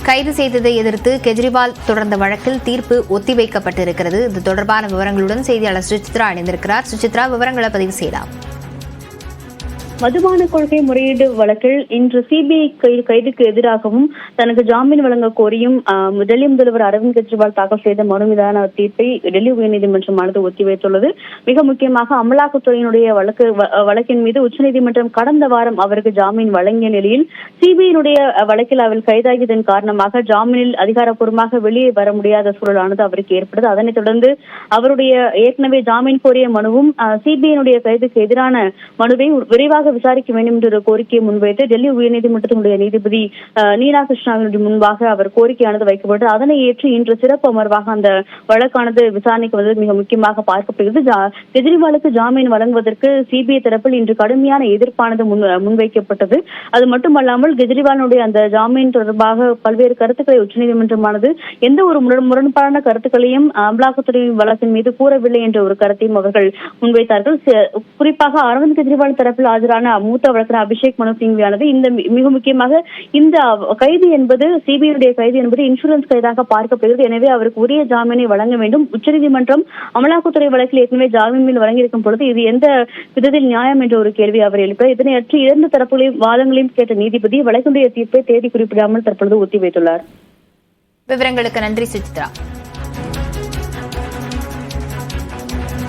கைது செய்ததை எதிர்த்து கெஜ்ரிவால் தொடர்ந்த வழக்கில் தீர்ப்பு ஒத்திவைக்கப்பட்டிருக்கிறது. இது தொடர்பான விவரங்களுடன் செய்தியாளர் சுசித்ரா இணைந்திருக்கிறார். சுசித்ரா, விவரங்களை பதிவு செய்யலாம். மதுபான கொள்கை முறையீடு வழக்கில் இன்று சிபிஐ கைதுக்கு எதிராகவும் தனக்கு ஜாமீன் வழங்க கோரியும் டெல்லி முதல்வர் அரவிந்த் கெஜ்ரிவால் தாக்கல் செய்த மனு மீதான தீர்ப்பை டெல்லி உயர்நீதிமன்றமானது ஒத்திவைத்துள்ளது. மிக முக்கியமாக அமலாக்கத்துறையினுடைய வழக்கின் மீது உச்சநீதிமன்றம் கடந்த வாரம் அவருக்கு ஜாமீன் வழங்கிய நிலையில் சிபிஐனுடைய வழக்கில் அவர் கைதாகியதன் காரணமாக ஜாமீனில் அதிகாரப்பூர்வமாக வெளியே வர முடியாத சூழலானது அவருக்கு ஏற்பட்டது. அதனைத் தொடர்ந்து அவருடைய ஏற்கனவே ஜாமீன் கோரிய மனுவும் சிபிஐனுடைய கைதுக்கு எதிரான மனுவை விரைவாக விசாரிக்க வேண்டும் என்ற கோரிக்கையை முன்வைத்து டெல்லி உயர்நீதிமன்றத்தினுடைய நீதிபதி நீனா கிருஷ்ணாவினுடைய முன்பாக அவர் கோரிக்கையானது வைக்கப்பட்டது. அதனை ஏற்று இன்று சிறப்பு அமர்வாக அந்த வழக்கானது விசாரணைக்கு வந்தது மிக முக்கியமாக பார்க்கப்படுகிறது. கெஜ்ரிவாலுக்கு ஜாமீன் வழங்குவதற்கு சிபிஐ தரப்பில் இன்று கடுமையான எதிர்ப்பானது முன்வைக்கப்பட்டது. அது மட்டுமல்லாமல் கெஜ்ரிவாலுடைய அந்த ஜாமீன் தொடர்பாக பல்வேறு கருத்துக்களை உச்சநீதிமன்றமானது எந்த ஒரு முரண்பாடான கருத்துக்களையும் அமலாக்கத்துறை வழக்கின் மீது கூறவில்லை என்ற ஒரு கருத்தையும் அவர்கள் முன்வைத்தார்கள். குறிப்பாக அரவிந்த் கெஜ்ரிவால் தரப்பில் ஆஜரான மூத்த வழக்கறிஞர் அபிஷேக் மனு சிங்வியானது இந்த மிக முக்கியமாக இந்த கைது என்பது சிபிஐ கைது என்பது இன்சூரன்ஸ் கைதாக பார்க்கப்படுகிறது. எனவே அவருக்கு உரிய ஜாமீனை வழங்க வேண்டும். உச்சநீதிமன்றம் அமலாக்கத்துறை வழக்கில் ஏற்கனவே ஜாமீன் வழங்கியிருக்கும் பொழுது இது எந்த விதத்தில் நியாயம் என்ற ஒரு கேள்வி அவர் எழுப்பினார். இதனையற்றி இரண்டு தரப்புகளையும் வாதங்களையும் கேட்ட நீதிபதி வழக்கினுடைய தீர்ப்பை தேதி குறிப்பிடாமல் தற்பொழுது ஒத்திவைத்துள்ளார். விவரங்களுக்கு நன்றி சுசித்ரா.